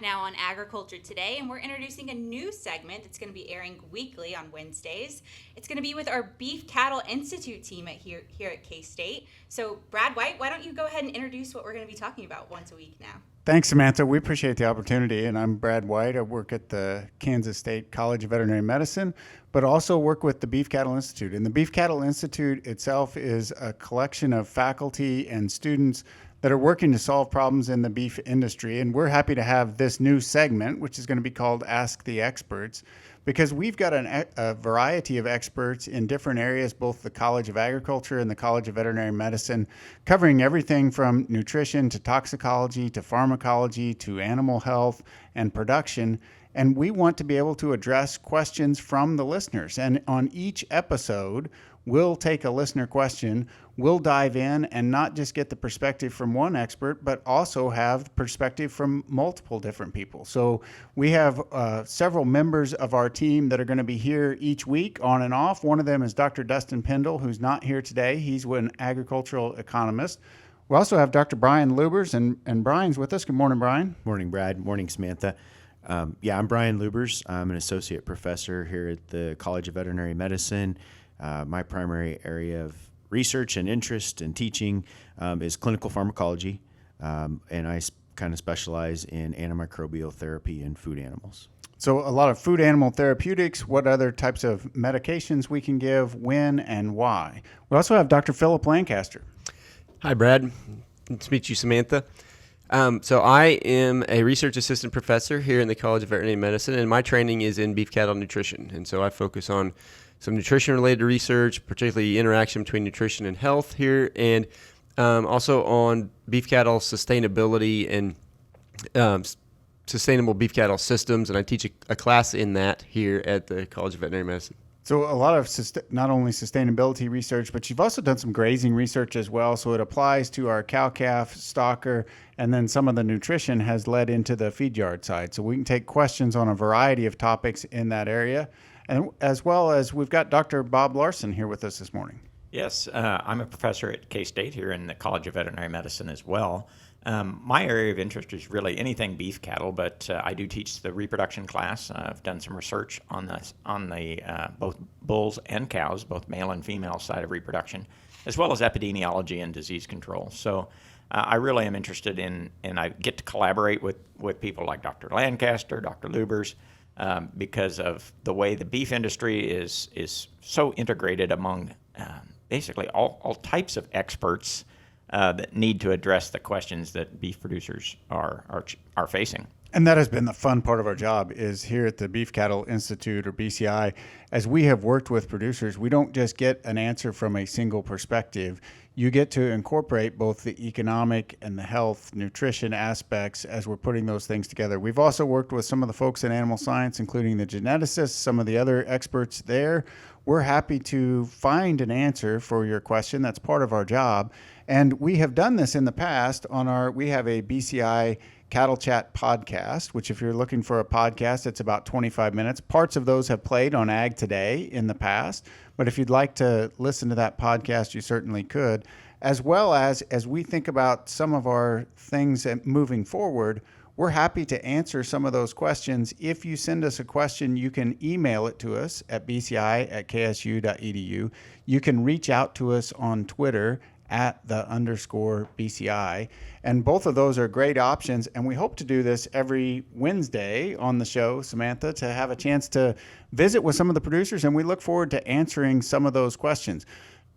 back now on Agriculture Today, and we're introducing a new segment that's going to be airing weekly on Wednesdays. It's going to be with our Beef Cattle Institute team here at K-State. So, Brad White, why don't you go ahead and introduce what we're going to be talking about once a week now? Thanks, Samantha. We appreciate the opportunity. And I'm Brad White. I work at the Kansas State College of Veterinary Medicine, but also work with the Beef Cattle Institute. And the Beef Cattle Institute itself is a collection of faculty and students that are working to solve problems in the beef industry. And we're happy to have this new segment, which is going to be called Ask the Experts, because we've got a variety of experts in different areas, both the College of Agriculture and the College of Veterinary Medicine, covering everything from nutrition to toxicology to pharmacology to animal health and production. And we want to be able to address questions from the listeners. And on each episode, we'll take a listener question, we'll dive in and not just get the perspective from one expert, but also have perspective from multiple different people. So we have several members of our team that are going to be here each week on and off. One of them is Dr. Dustin Pendle, who's not here today. He's an agricultural economist. We also have Dr. Brian Lubers, and Brian's with us. Good morning, Brian. Morning, Brad. Morning, Samantha. I'm Brian Lubers. I'm an associate professor here at the College of Veterinary Medicine. My primary area of research and interest and teaching is clinical pharmacology, and I kind of specialize in antimicrobial therapy in food animals. So a lot of food animal therapeutics, what other types of medications we can give, when, and why. We also have Dr. Philip Lancaster. Hi, Brad. Nice to meet you, Samantha. So I am a research assistant professor here in the College of Veterinary Medicine, and my training is in beef cattle nutrition. And so I focus on some nutrition-related research, particularly interaction between nutrition and health here, and also on beef cattle sustainability and sustainable beef cattle systems. And I teach a class in that here at the College of Veterinary Medicine. So a lot of not only sustainability research, but you've also done some grazing research as well. So it applies to our cow-calf, stocker, and then some of the nutrition has led into the feed yard side. So we can take questions on a variety of topics in that area. And as well as we've got Dr. Bob Larson here with us this morning. Yes, I'm a professor at K-State here in the College of Veterinary Medicine as well. My area of interest is really anything beef cattle, but I do teach the reproduction class. I've done some research on the both bulls and cows, both male and female side of reproduction, as well as epidemiology and disease control. So I really am interested in, and I get to collaborate with people like Dr. Lancaster, Dr. Lubers, because of the way the beef industry is so integrated among basically all types of experts that need to address the questions that beef producers are facing. And that has been the fun part of our job is here at the Beef Cattle Institute or BCI, as we have worked with producers, we don't just get an answer from a single perspective. You get to incorporate both the economic and the health, nutrition aspects as we're putting those things together. We've also worked with some of the folks in animal science, including the geneticists, some of the other experts there. We're happy to find an answer for your question. That's part of our job. And we have done this in the past we have a BCI Cattle Chat podcast, which if you're looking for a podcast, it's about 25 minutes. Parts of those have played on Ag Today in the past, but if you'd like to listen to that podcast, you certainly could. As well as we think about some of our things moving forward, we're happy to answer some of those questions. If you send us a question, you can email it to us at bci@ksu.edu. You can reach out to us on Twitter @_BCI. And both of those are great options. And we hope to do this every Wednesday on the show, Samantha, to have a chance to visit with some of the producers. And we look forward to answering some of those questions.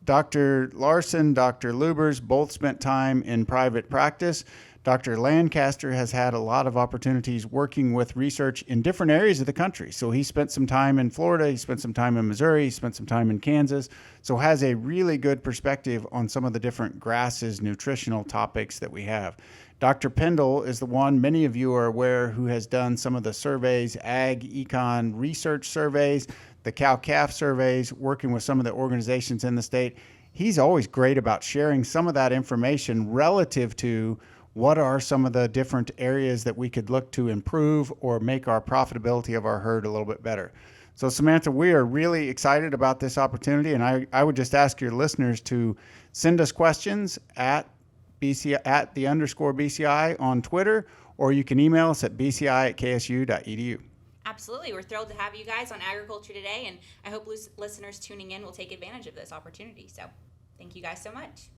Dr. Larson, Dr. Lubers both spent time in private practice. Dr. Lancaster has had a lot of opportunities working with research in different areas of the country. So he spent some time in Florida, he spent some time in Missouri, he spent some time in Kansas, so has a really good perspective on some of the different grasses, nutritional topics that we have. Dr. Pendle is the one many of you are aware who has done some of the surveys, ag, econ research surveys, the cow-calf surveys, working with some of the organizations in the state. He's always great about sharing some of that information relative to what are some of the different areas that we could look to improve or make our profitability of our herd a little bit better. So Samantha, we are really excited about this opportunity, and I would just ask your listeners to send us questions at the _BCI on Twitter, or you can email us at bci@ksu.edu. Absolutely. We're thrilled to have you guys on Agriculture Today, and I hope listeners tuning in will take advantage of this opportunity. So thank you guys so much.